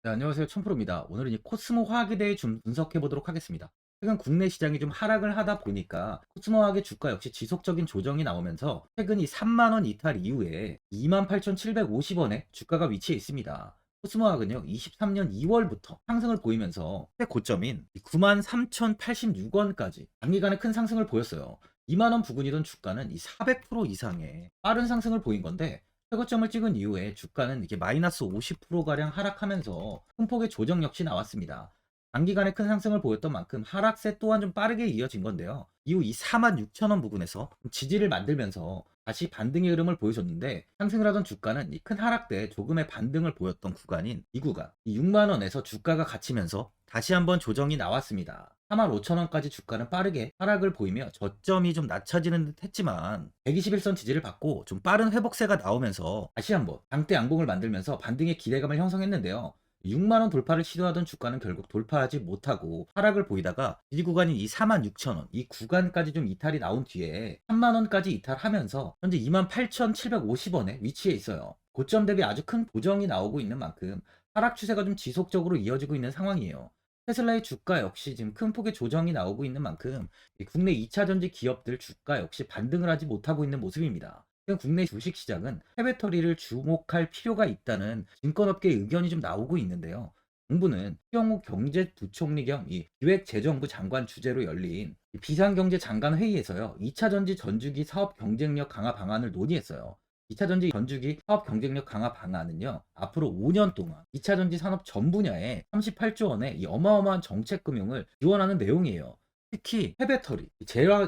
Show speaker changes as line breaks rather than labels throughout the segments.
네, 안녕하세요. 천프로입니다. 오늘은 이 코스모 화학에 대해 좀 분석해 보도록 하겠습니다. 최근 국내 시장이 좀 하락을 하다 보니까 코스모 화학의 주가 역시 지속적인 조정이 나오면서 최근 이 3만 원 이탈 이후에 28,750원에 주가가 위치해 있습니다. 코스모 화학은요, 23년 2월부터 상승을 보이면서 최고점인 93,086원까지 단기간에 큰 상승을 보였어요. 2만 원 부근이던 주가는 이 400% 이상의 빠른 상승을 보인 건데, 최고점을 찍은 이후에 주가는 이게 마이너스 50%가량 하락하면서 큰 폭의 조정 역시 나왔습니다. 단기간에 큰 상승을 보였던 만큼 하락세 또한 좀 빠르게 이어진 건데요. 이후 이 46,000원 부근에서 지지를 만들면서 다시 반등의 흐름을 보여줬는데, 상승을 하던 주가는 이 큰 하락 때 조금의 반등을 보였던 구간인 이 구간, 이 6만 원에서 주가가 갇히면서 다시 한번 조정이 나왔습니다. 45,000원까지 주가는 빠르게 하락을 보이며 저점이 좀 낮춰지는 듯 했지만 121선 지지를 받고 좀 빠른 회복세가 나오면서 다시 한번 장대 양봉을 만들면서 반등의 기대감을 형성했는데요. 6만 원 돌파를 시도하던 주가는 결국 돌파하지 못하고 하락을 보이다가 지지 구간인 이 46,000원 이 구간까지 좀 이탈이 나온 뒤에 3만 원까지 이탈하면서 현재 28,750원에 위치해 있어요. 고점 대비 아주 큰 보정이 나오고 있는 만큼 하락 추세가 좀 지속적으로 이어지고 있는 상황이에요. 테슬라의 주가 역시 지금 큰 폭의 조정이 나오고 있는 만큼 이 국내 2차 전지 기업들 주가 역시 반등을 하지 못하고 있는 모습입니다. 지금 국내 주식 시장은 폐배터리를 주목할 필요가 있다는 증권업계의 의견이 좀 나오고 있는데요. 정부는 추경호 경제부총리 겸 이 기획재정부 장관 주재로 열린 이 비상경제장관 회의에서요, 2차 전지 전주기 사업 경쟁력 강화 방안을 논의했어요. 2차 전지 전주기 사업 경쟁력 강화 방안은요, 앞으로 5년 동안 2차 전지 산업 전 분야에 38조 원의 이 어마어마한 정책 금융을 지원하는 내용이에요. 특히 폐배터리,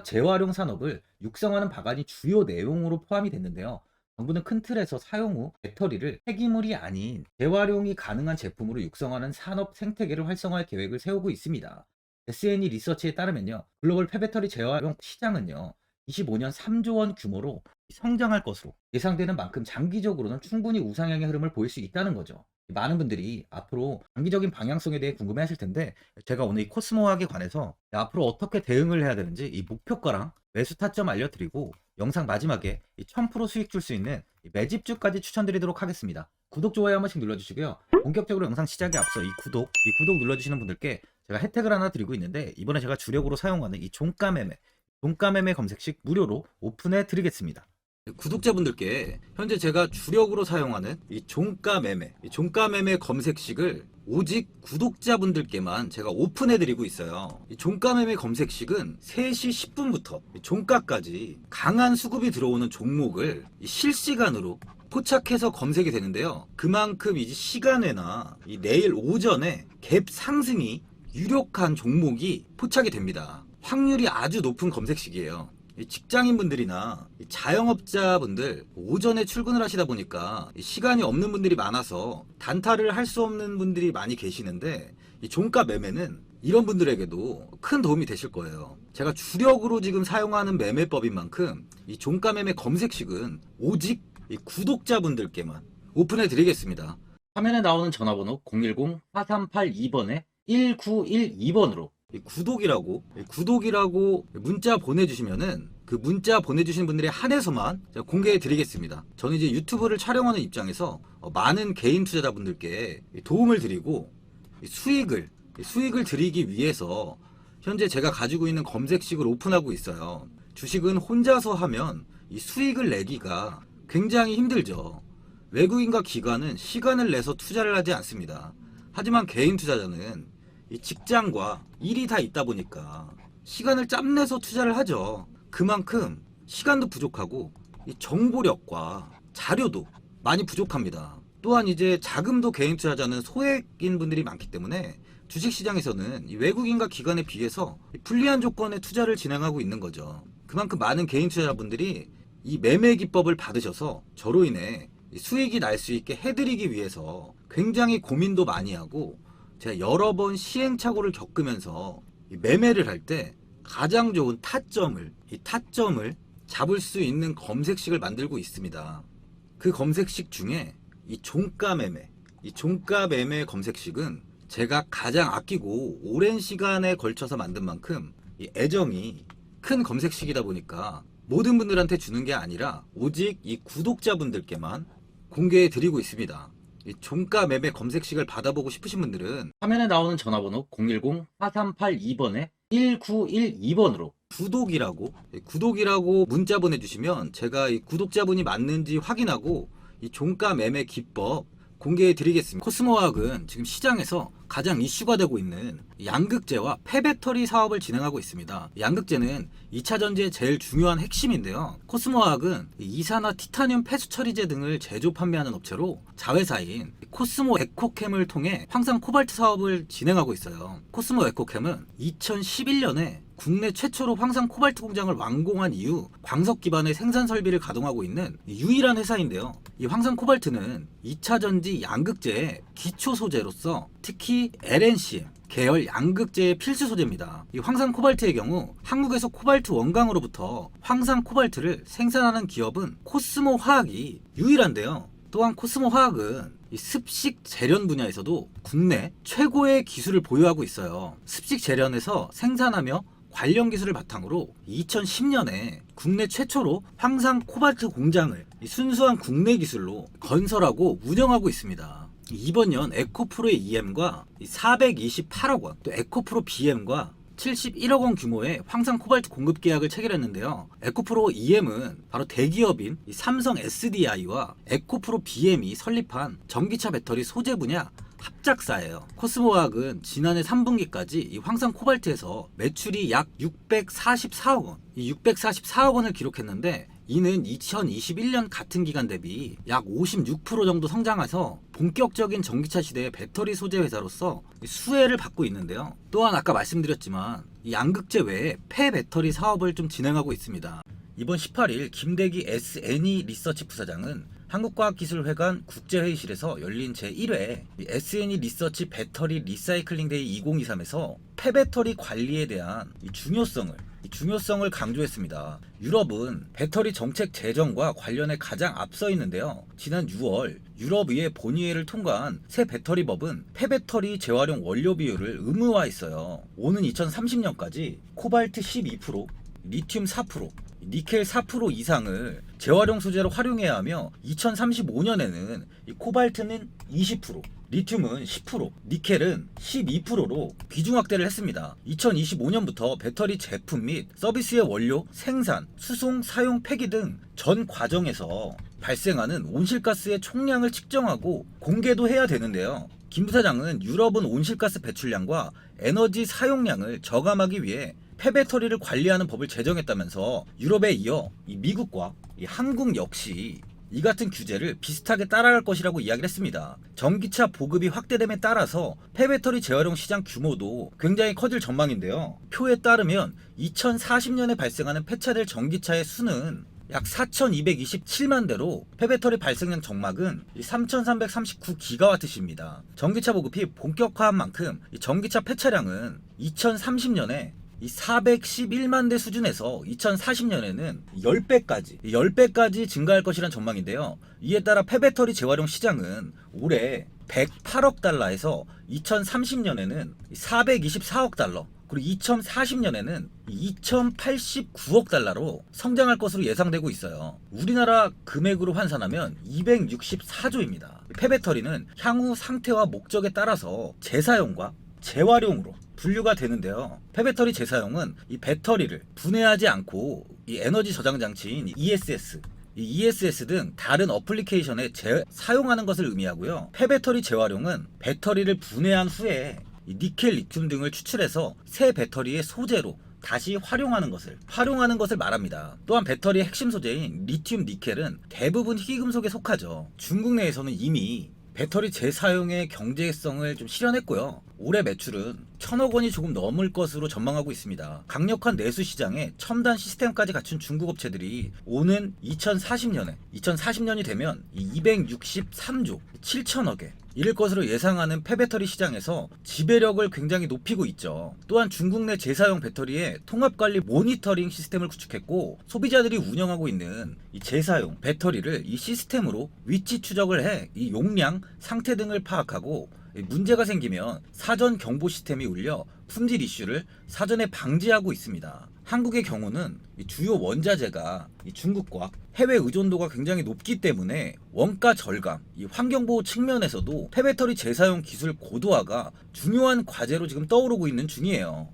재활용 산업을 육성하는 방안이 주요 내용으로 포함이 됐는데요. 정부는 큰 틀에서 사용 후 배터리를 폐기물이 아닌 재활용이 가능한 제품으로 육성하는 산업 생태계를 활성화할 계획을 세우고 있습니다. SNE 리서치에 따르면요, 글로벌 폐배터리 재활용 시장은요, 25년 3조 원 규모로 성장할 것으로 예상되는 만큼 장기적으로는 충분히 우상향의 흐름을 보일 수 있다는 거죠. 많은 분들이 앞으로 장기적인 방향성에 대해 궁금해 하실 텐데, 제가 오늘 이 코스모학에 관해서 앞으로 어떻게 대응을 해야 되는지 이 목표가랑 매수 타점 알려드리고, 영상 마지막에 이 1000% 수익 줄 수 있는 이 매집주까지 추천드리도록 하겠습니다. 구독, 좋아요 한 번씩 눌러주시고요. 본격적으로 영상 시작에 앞서 이 구독 눌러주시는 분들께 제가 혜택을 하나 드리고 있는데, 이번에 제가 주력으로 사용하는 이 종가 매매 검색식 무료로 오픈해 드리겠습니다. 구독자분들께 현재 제가 주력으로 사용하는 이 종가 매매 검색식을 오직 구독자분들께만 제가 오픈해 드리고 있어요. 이 종가 매매 검색식은 3시 10분부터 종가까지 강한 수급이 들어오는 종목을 실시간으로 포착해서 검색이 되는데요. 그만큼 이제 시간외나 이 내일 오전에 갭 상승이 유력한 종목이 포착이 됩니다. 확률이 아주 높은 검색식이에요. 직장인분들이나 자영업자분들 오전에 출근을 하시다 보니까 시간이 없는 분들이 많아서 단타를 할 수 없는 분들이 많이 계시는데, 이 종가 매매는 이런 분들에게도 큰 도움이 되실 거예요. 제가 주력으로 지금 사용하는 매매법인 만큼 이 종가 매매 검색식은 오직 이 구독자분들께만 오픈해 드리겠습니다. 화면에 나오는 전화번호 010-4382번에 1912번으로 구독이라고 문자 보내주시면은 그 문자 보내주신 분들에 한해서만 제가 공개해 드리겠습니다. 저는 이제 유튜브를 촬영하는 입장에서 많은 개인 투자자분들께 도움을 드리고 수익을 드리기 위해서 현재 제가 가지고 있는 검색식을 오픈하고 있어요. 주식은 혼자서 하면 이 수익을 내기가 굉장히 힘들죠. 외국인과 기관은 시간을 내서 투자를 하지 않습니다. 하지만 개인 투자자는 이 직장과 일이 다 있다 보니까 시간을 짬내서 투자를 하죠. 그만큼 시간도 부족하고 이 정보력과 자료도 많이 부족합니다. 또한 이제 자금도 개인 투자자는 소액인 분들이 많기 때문에 주식시장에서는 이 외국인과 기관에 비해서 불리한 조건의 투자를 진행하고 있는 거죠. 그만큼 많은 개인 투자자분들이 이 매매 기법을 받으셔서 저로 인해 수익이 날 수 있게 해드리기 위해서 굉장히 고민도 많이 하고, 제가 여러 번 시행착오를 겪으면서 매매를 할 때 가장 좋은 타점을 잡을 수 있는 검색식을 만들고 있습니다. 그 검색식 중에 이 종가 매매 검색식은 제가 가장 아끼고 오랜 시간에 걸쳐서 만든 만큼 이 애정이 큰 검색식이다 보니까 모든 분들한테 주는 게 아니라 오직 이 구독자분들께만 공개해 드리고 있습니다. 이 종가 매매 검색식을 받아보고 싶으신 분들은 화면에 나오는 전화번호 010-4382번에 1912번으로 구독이라고 문자 보내주시면 제가 이 구독자분이 맞는지 확인하고 이 종가 매매 기법 공개해 드리겠습니다. 코스모화학은 지금 시장에서 가장 이슈가 되고 있는 양극재와 폐배터리 사업을 진행하고 있습니다. 양극재는 2차 전지의 제일 중요한 핵심인데요. 코스모화학은 이산화 티타늄 폐수 처리제 등을 제조 판매하는 업체로 자회사인 코스모 에코캠을 통해 황산 코발트 사업을 진행하고 있어요. 코스모 에코캠은 2011년에 국내 최초로 황산 코발트 공장을 완공한 이후 광석 기반의 생산 설비를 가동하고 있는 유일한 회사인데요. 이 황산 코발트는 2차 전지 양극재의 기초 소재로서 특히 LNCM 계열 양극재의 필수 소재입니다. 이 황산 코발트의 경우 한국에서 코발트 원광으로부터 황산 코발트를 생산하는 기업은 코스모 화학이 유일한데요. 또한 코스모 화학은 이 습식 재련 분야에서도 국내 최고의 기술을 보유하고 있어요. 습식 재련에서 생산하며 관련 기술을 바탕으로 2010년에 국내 최초로 황산 코발트 공장을 순수한 국내 기술로 건설하고 운영하고 있습니다. 이번 연 에코프로의 EM과 428억 원, 또 에코프로 BM과 71억 원 규모의 황산 코발트 공급 계약을 체결했는데요. 에코프로 EM은 바로 대기업인 삼성 SDI와 에코프로 BM이 설립한 전기차 배터리 소재 분야 합작사예요. 코스모화학은 지난해 3분기까지 이 황산 코발트에서 매출이 약 644억 원, 이 644억 원을 기록했는데 이는 2021년 같은 기간 대비 약 56% 정도 성장해서 본격적인 전기차 시대의 배터리 소재 회사로서 수혜를 받고 있는데요. 또한 아까 말씀드렸지만 이 양극재 외에 폐배터리 사업을 좀 진행하고 있습니다. 이번 18일 김대기 SNE 리서치 부사장은 한국과학기술회관 국제회의실에서 열린 제1회 SNE 리서치 배터리 리사이클링 데이 2023에서 폐배터리 관리에 대한 중요성을 강조했습니다. 유럽은 배터리 정책 제정과 관련해 가장 앞서 있는데요. 지난 6월 유럽의회 본의회를 통과한 새 배터리법은 폐배터리 재활용 원료 비율을 의무화했어요. 오는 2030년까지 코발트 12%, 리튬 4%, 니켈 4% 이상을 재활용 소재로 활용해야 하며 2035년에는 코발트는 20%, 리튬은 10%, 니켈은 12%로 비중 확대를 했습니다. 2025년부터 배터리 제품 및 서비스의 원료, 생산, 수송, 사용, 폐기 등 전 과정에서 발생하는 온실가스의 총량을 측정하고 공개도 해야 되는데요. 김 부사장은 유럽은 온실가스 배출량과 에너지 사용량을 저감하기 위해 폐배터리를 관리하는 법을 제정했다면서 유럽에 이어 미국과 한국 역시 이 같은 규제를 비슷하게 따라갈 것이라고 이야기를 했습니다. 전기차 보급이 확대됨에 따라서 폐배터리 재활용 시장 규모도 굉장히 커질 전망인데요. 표에 따르면 2040년에 발생하는 폐차될 전기차의 수는 약 4,227만 대로 폐배터리 발생량 정막은 3,339기가와트시입니다. 전기차 보급이 본격화한 만큼 전기차 폐차량은 2030년에 411만 대 수준에서 2040년에는 10배까지 증가할 것이란 전망인데요. 이에 따라 폐배터리 재활용 시장은 올해 108억 달러에서 2030년에는 424억 달러, 그리고 2040년에는 2089억 달러로 성장할 것으로 예상되고 있어요. 우리나라 금액으로 환산하면 264조입니다. 폐배터리는 향후 상태와 목적에 따라서 재사용과 재활용으로 분류가 되는데요. 폐배터리 재사용은 이 배터리를 분해하지 않고 이 에너지 저장 장치인 ESS, 이 ESS 등 다른 어플리케이션에 사용하는 것을 의미하고요. 폐배터리 재활용은 배터리를 분해한 후에 이 니켈, 리튬 등을 추출해서 새 배터리의 소재로 다시 활용하는 것을 말합니다. 또한 배터리의 핵심 소재인 리튬, 니켈은 대부분 희귀금속에 속하죠. 중국 내에서는 이미 배터리 재사용의 경제성을 좀 실현했고요. 올해 매출은 1,000억 원이 조금 넘을 것으로 전망하고 있습니다. 강력한 내수 시장에 첨단 시스템까지 갖춘 중국 업체들이 오는 2040년이 되면 263조 7천억에 이를 것으로 예상하는 폐배터리 시장에서 지배력을 굉장히 높이고 있죠. 또한 중국 내 재사용 배터리의 통합관리 모니터링 시스템을 구축했고, 소비자들이 운영하고 있는 이 재사용 배터리를 이 시스템으로 위치 추적을 해 이 용량, 상태 등을 파악하고 문제가 생기면 사전 경보 시스템이 울려 품질 이슈를 사전에 방지하고 있습니다. 한국의 경우는 이 주요 원자재가 이 중국과 해외 의존도가 굉장히 높기 때문에 원가 절감, 이 환경보호 측면에서도 폐배터리 재사용 기술 고도화가 중요한 과제로 지금 떠오르고 있는 중이에요.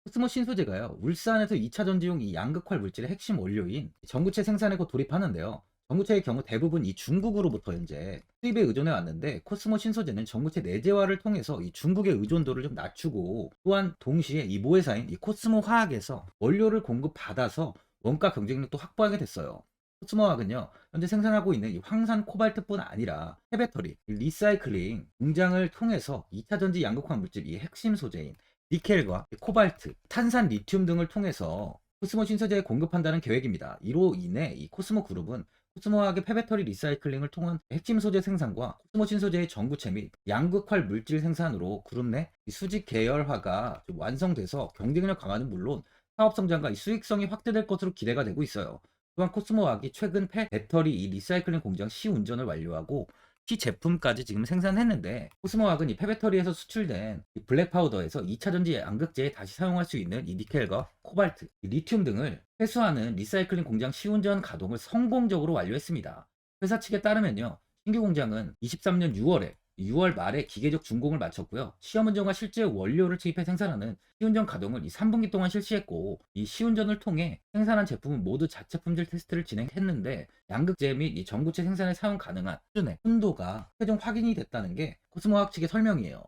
코스모 신소재가요, 울산에서 2차 전지용 이 양극화 물질의 핵심 원료인 전구체 생산에 곧 돌입하는데요. 전구체의 경우 대부분 이 중국으로부터 현재 수입에 의존해 왔는데, 코스모 신소재는 전구체 내재화를 통해서 이 중국의 의존도를 좀 낮추고, 또한 동시에 이 모회사인 이 코스모 화학에서 원료를 공급받아서 원가 경쟁력도 확보하게 됐어요. 코스모 화학은요, 현재 생산하고 있는 이 황산 코발트뿐 아니라 폐배터리, 이 리사이클링 공장을 통해서 2차 전지 양극화 물질 이 핵심 소재인 니켈과 코발트, 탄산 리튬 등을 통해서 코스모 신소재에 공급한다는 계획입니다. 이로 인해 이 코스모 그룹은 코스모화학의 폐배터리 리사이클링을 통한 핵심 소재 생산과 코스모 신소재의 전구체 및 양극활 물질 생산으로 그룹 내 수직 계열화가 좀 완성돼서 경쟁력 강화는 물론 사업 성장과 수익성이 확대될 것으로 기대가 되고 있어요. 또한 코스모화학이 최근 폐배터리 이 리사이클링 공장 시운전을 완료하고 시제품까지 지금 생산했는데, 코스모학은 이 폐배터리에서 수출된 이 블랙 파우더에서 2차 전지 양극재에 다시 사용할 수 있는 이 니켈과 코발트, 이 리튬 등을 회수하는 리사이클링 공장 시운전 가동을 성공적으로 완료했습니다. 회사 측에 따르면요, 신규 공장은 23년 6월 말에 기계적 준공을 마쳤고요. 시험 운전과 실제 원료를 투입해 생산하는 시운전 가동을 이 3분기 동안 실시했고, 이 시운전을 통해 생산한 제품은 모두 자체 품질 테스트를 진행했는데, 양극재 및 이 전구체 생산에 사용 가능한 수준의 순도가 최종 확인이 됐다는 게 코스모화학 측의 설명이에요.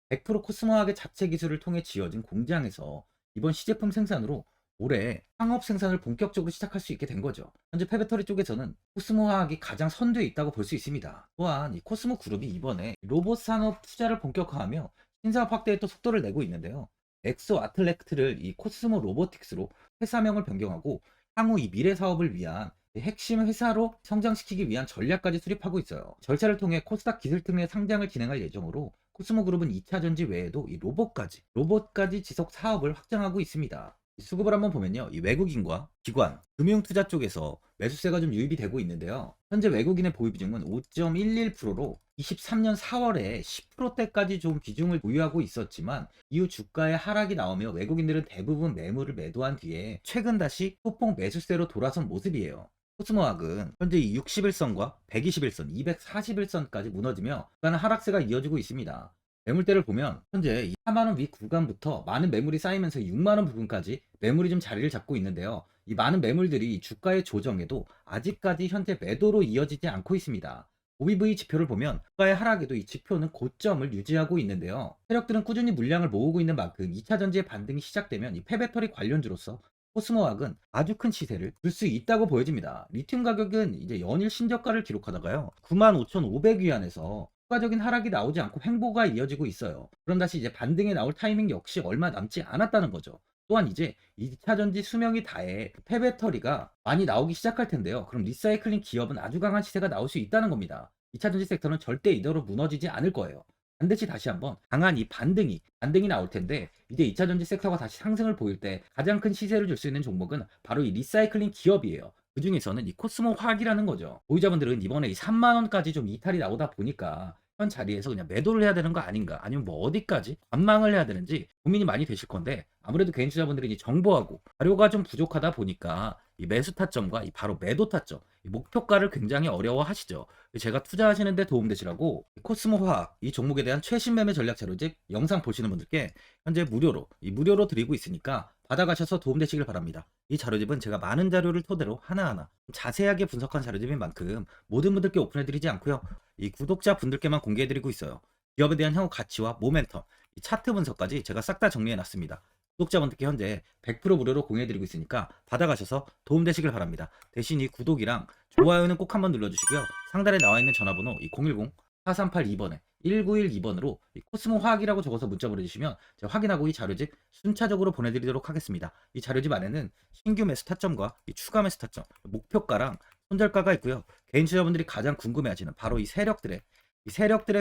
100% 코스모화학의 자체 기술을 통해 지어진 공장에서 이번 시제품 생산으로 올해 상업 생산을 본격적으로 시작할 수 있게 된 거죠. 현재 폐배터리 쪽에서는 코스모 화학이 가장 선두에 있다고 볼 수 있습니다. 또한 이 코스모 그룹이 이번에 로봇 산업 투자를 본격화하며 신사업 확대에 또 속도를 내고 있는데요. 엑소 아틀렉트를 이 코스모 로보틱스로 회사명을 변경하고 향후 이 미래 사업을 위한 핵심 회사로 성장시키기 위한 전략까지 수립하고 있어요. 절차를 통해 코스닥 기술특 내 상장을 진행할 예정으로, 코스모 그룹은 2차 전지 외에도 이 로봇까지 지속 사업을 확장하고 있습니다. 수급을 한번 보면요, 이 외국인과 기관, 금융투자 쪽에서 매수세가 좀 유입이 되고 있는데요. 현재 외국인의 보유 비중은 5.11%로 23년 4월에 10%대까지 좀 비중을 보유하고 있었지만, 이후 주가의 하락이 나오며 외국인들은 대부분 매물을 매도한 뒤에 최근 다시 소폭 매수세로 돌아선 모습이에요. 코스모학은 현재 이 61선과 121선, 241선까지 무너지며 주가는 하락세가 이어지고 있습니다. 매물대를 보면 현재 이 4만원 위 구간부터 많은 매물이 쌓이면서 6만원 부근까지 매물이 좀 자리를 잡고 있는데요. 이 많은 매물들이 주가의 조정에도 아직까지 현재 매도로 이어지지 않고 있습니다. OBV 지표를 보면 주가의 하락에도 이 지표는 고점을 유지하고 있는데요. 세력들은 꾸준히 물량을 모으고 있는 만큼 2차 전지의 반등이 시작되면 이 폐배터리 관련주로서 코스모학은 아주 큰 시세를 줄 수 있다고 보여집니다. 리튬 가격은 이제 연일 신저가를 기록하다가요, 95,500위안에서 추가적인 하락이 나오지 않고 횡보가 이어지고 있어요. 그럼 다시 이제 반등에 나올 타이밍 역시 얼마 남지 않았다는 거죠. 또한 이제 2차 전지 수명이 다해 폐배터리가 많이 나오기 시작할 텐데요. 그럼 리사이클링 기업은 아주 강한 시세가 나올 수 있다는 겁니다. 2차 전지 섹터는 절대 이대로 무너지지 않을 거예요. 반드시 다시 한번 강한 이 반등이 나올 텐데, 이제 2차 전지 섹터가 다시 상승을 보일 때 가장 큰 시세를 줄 수 있는 종목은 바로 이 리사이클링 기업이에요. 그 중에서는 이 코스모 화학이라는 거죠. 보유자분들은 이번에 이 3만원까지 좀 이탈이 나오다 보니까 현 자리에서 그냥 매도를 해야 되는 거 아닌가, 아니면 뭐 어디까지 관망을 해야 되는지 고민이 많이 되실 건데, 아무래도 개인 투자분들이 이 정보하고 자료가 좀 부족하다 보니까 이 매수 타점과 이 바로 매도 타점, 이 목표가를 굉장히 어려워하시죠. 제가 투자하시는데 도움되시라고 코스모 화학 이 종목에 대한 최신 매매 전략 자료집 영상 보시는 분들께 현재 무료로 드리고 있으니까 받아가셔서 도움되시길 바랍니다. 이 자료집은 제가 많은 자료를 토대로 하나하나 자세하게 분석한 자료집인 만큼 모든 분들께 오픈해드리지 않고요, 이 구독자분들께만 공개해드리고 있어요. 기업에 대한 향후 가치와 모멘텀, 이 차트 분석까지 제가 싹 다 정리해놨습니다. 구독자분들께 현재 100% 무료로 공유해드리고 있으니까 받아가셔서 도움되시길 바랍니다. 대신 이 구독이랑 좋아요는 꼭 한번 눌러주시고요. 상단에 나와있는 전화번호 이 010-4382번에 1912번으로 이 코스모 화학이라고 적어서 문자 보내주시면 제가 확인하고 이 자료집 순차적으로 보내드리도록 하겠습니다. 이 자료집 안에는 신규 매수 타점과 이 추가 매수 타점, 목표가랑 손절가가 있고요. 개인 투자분들이 가장 궁금해하시는 바로 이 세력들의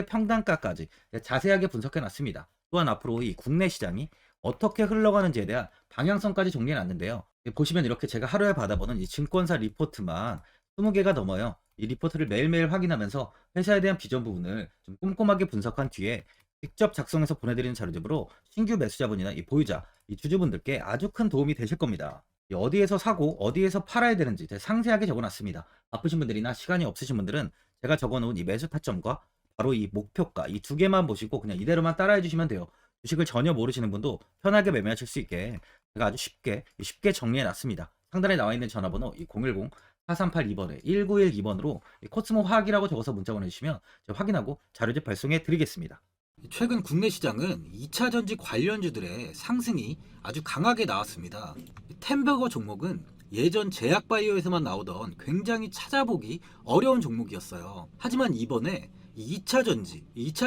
평단가까지 자세하게 분석해 놨습니다. 또한 앞으로 이 국내 시장이 어떻게 흘러가는지에 대한 방향성까지 정리해 놨는데요. 보시면 이렇게 제가 하루에 받아보는 이 증권사 리포트만 20개가 넘어요. 이 리포트를 매일매일 확인하면서 회사에 대한 비전 부분을 좀 꼼꼼하게 분석한 뒤에 직접 작성해서 보내드리는 자료집으로 신규 매수자분이나 이 보유자, 이 주주분들께 아주 큰 도움이 되실 겁니다. 이 어디에서 사고 어디에서 팔아야 되는지 제가 상세하게 적어놨습니다. 바쁘신 분들이나 시간이 없으신 분들은 제가 적어놓은 이 매수 타점과 바로 이 목표가 이 두 개만 보시고 그냥 이대로만 따라해 주시면 돼요. 주식을 전혀 모르시는 분도 편하게 매매하실 수 있게 제가 아주 쉽게 정리해 놨습니다. 상단에 나와 있는 전화번호 이 010-4382번에 1912번으로 코스모 화학이라고 적어서 문자 보내주시면 제가 확인하고 자료집 발송해 드리겠습니다.
최근 국내 시장은 2차 전지 관련주들의 상승이 아주 강하게 나왔습니다. 템버거 종목은 예전 제약바이오에서만 나오던 굉장히 찾아보기 어려운 종목이었어요. 하지만 이번에 2차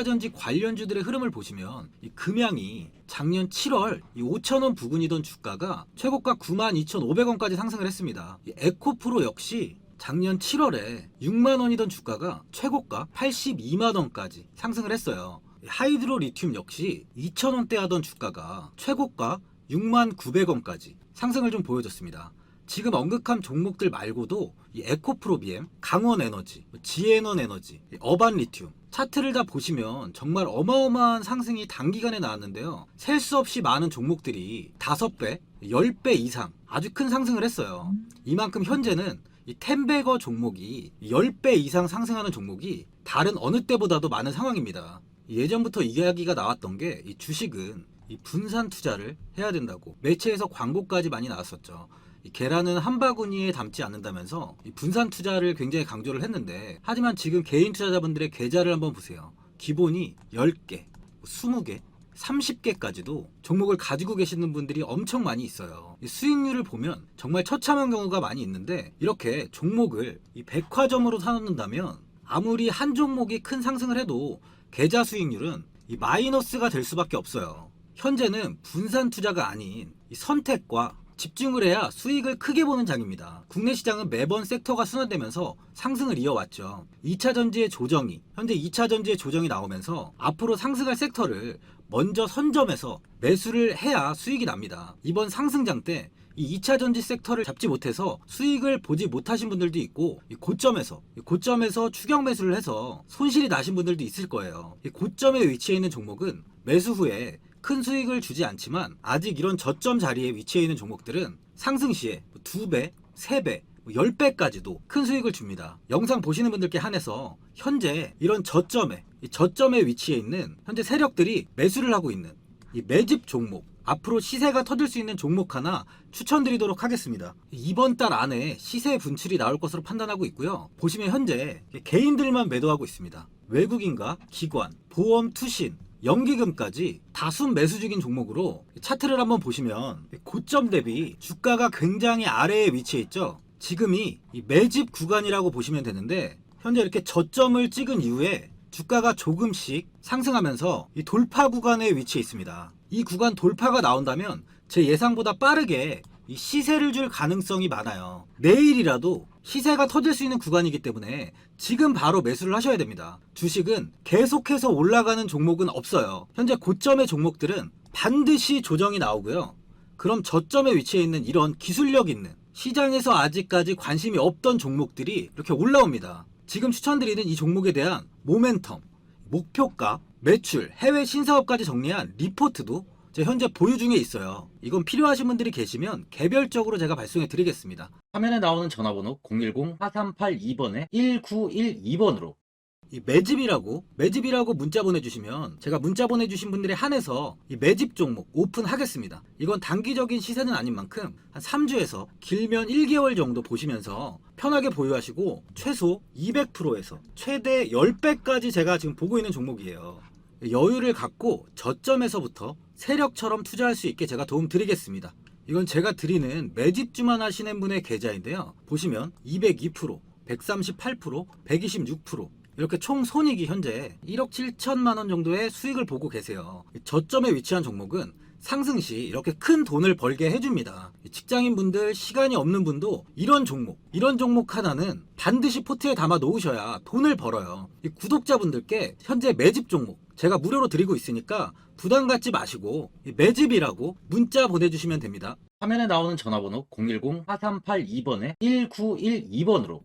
전지 관련주들의 흐름을 보시면 이 금양이 작년 7월 5,000원 부근이던 주가가 최고가 92,500원까지 상승을 했습니다. 이 에코프로 역시 작년 7월에 6만원이던 주가가 최고가 82만원까지 상승을 했어요. 하이드로 리튬 역시 2,000원대 하던 주가가 최고가 6만 900원까지 상승을 좀 보여줬습니다. 지금 언급한 종목들 말고도 이 에코프로비엠, 강원에너지, 지에너에너지, 어반 리튬 차트를 다 보시면 정말 어마어마한 상승이 단기간에 나왔는데요. 셀 수 없이 많은 종목들이 5배, 10배 이상 아주 큰 상승을 했어요. 이만큼 현재는 이 템베거 종목이 10배 이상 상승하는 종목이 다른 어느 때보다도 많은 상황입니다. 예전부터 이야기가 나왔던 게 이 주식은 이 분산 투자를 해야 된다고 매체에서 광고까지 많이 나왔었죠. 이 계란은 한 바구니에 담지 않는다면서 이 분산 투자를 굉장히 강조를 했는데, 하지만 지금 개인 투자자분들의 계좌를 한번 보세요. 기본이 10개, 20개, 30개까지도 종목을 가지고 계시는 분들이 엄청 많이 있어요. 이 수익률을 보면 정말 처참한 경우가 많이 있는데, 이렇게 종목을 이 백화점으로 사놓는다면 아무리 한 종목이 큰 상승을 해도 계좌 수익률은 이 마이너스가 될 수밖에 없어요. 현재는 분산 투자가 아닌 이 선택과 집중을 해야 수익을 크게 보는 장입니다. 국내 시장은 매번 섹터가 순환되면서 상승을 이어왔죠. 2차 전지의 조정이, 현재 2차 전지의 조정이 나오면서 앞으로 상승할 섹터를 먼저 선점해서 매수를 해야 수익이 납니다. 이번 상승장 때 이 2차 전지 섹터를 잡지 못해서 수익을 보지 못하신 분들도 있고, 이 고점에서 추격 매수를 해서 손실이 나신 분들도 있을 거예요. 이 고점에 위치해 있는 종목은 매수 후에 큰 수익을 주지 않지만, 아직 이런 저점 자리에 위치해 있는 종목들은 상승 시에 2배, 3배, 10배까지도 큰 수익을 줍니다. 영상 보시는 분들께 한해서 현재 이런 저점에 위치해 있는 현재 세력들이 매수를 하고 있는 이 매집 종목, 앞으로 시세가 터질 수 있는 종목 하나 추천드리도록 하겠습니다. 이번 달 안에 시세 분출이 나올 것으로 판단하고 있고요. 보시면 현재 개인들만 매도하고 있습니다. 외국인과 기관, 보험, 투신, 연기금까지 다수 매수 중인 종목으로 차트를 한번 보시면 고점 대비 주가가 굉장히 아래에 위치해 있죠. 지금이 이 매집 구간이라고 보시면 되는데, 현재 이렇게 저점을 찍은 이후에 주가가 조금씩 상승하면서 이 돌파 구간에 위치해 있습니다. 이 구간 돌파가 나온다면 제 예상보다 빠르게 이 시세를 줄 가능성이 많아요. 내일이라도 시세가 터질 수 있는 구간이기 때문에 지금 바로 매수를 하셔야 됩니다. 주식은 계속해서 올라가는 종목은 없어요. 현재 고점의 종목들은 반드시 조정이 나오고요. 그럼 저점에 위치해 있는 이런 기술력 있는, 시장에서 아직까지 관심이 없던 종목들이 이렇게 올라옵니다. 지금 추천드리는 이 종목에 대한 모멘텀, 목표가, 매출, 해외 신사업까지 정리한 리포트도 제 현재 보유 중에 있어요. 이건 필요하신 분들이 계시면 개별적으로 제가 발송해 드리겠습니다.
화면에 나오는 전화번호 010-4382번에 1912번으로
이 매집이라고 문자 보내주시면 제가 문자 보내주신 분들에 한해서 이 매집 종목 오픈하겠습니다. 이건 단기적인 시세는 아닌 만큼 한 3주에서 길면 1개월 정도 보시면서 편하게 보유하시고, 최소 200%에서 최대 10배까지 제가 지금 보고 있는 종목이에요. 여유를 갖고 저점에서부터 세력처럼 투자할 수 있게 제가 도움 드리겠습니다. 이건 제가 드리는 매집주만 하시는 분의 계좌인데요. 보시면 202%, 138%, 126%, 이렇게 총 손익이 현재 1억 7천만 원 정도의 수익을 보고 계세요. 저점에 위치한 종목은 상승 시 이렇게 큰 돈을 벌게 해줍니다. 직장인분들, 시간이 없는 분도 이런 종목 하나는 반드시 포트에 담아 놓으셔야 돈을 벌어요. 구독자분들께 현재 매집 종목 제가 무료로 드리고 있으니까 부담 갖지 마시고 매집이라고 문자 보내주시면 됩니다.
화면에 나오는 전화번호 010-4382번에 1912번으로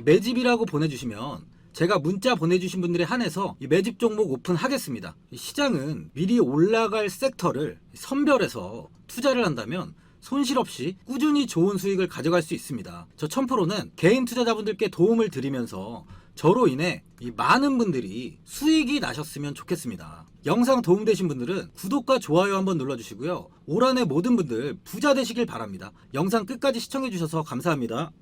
매집이라고 보내주시면 제가 문자 보내주신 분들에 한해서 이 매집 종목 오픈하겠습니다. 이 시장은 미리 올라갈 섹터를 선별해서 투자를 한다면 손실 없이 꾸준히 좋은 수익을 가져갈 수 있습니다. 저 1000%는 개인 투자자분들께 도움을 드리면서 저로 인해 이 많은 분들이 수익이 나셨으면 좋겠습니다. 영상 도움되신 분들은 구독과 좋아요 한번 눌러주시고요. 올 한해 모든 분들 부자 되시길 바랍니다. 영상 끝까지 시청해주셔서 감사합니다.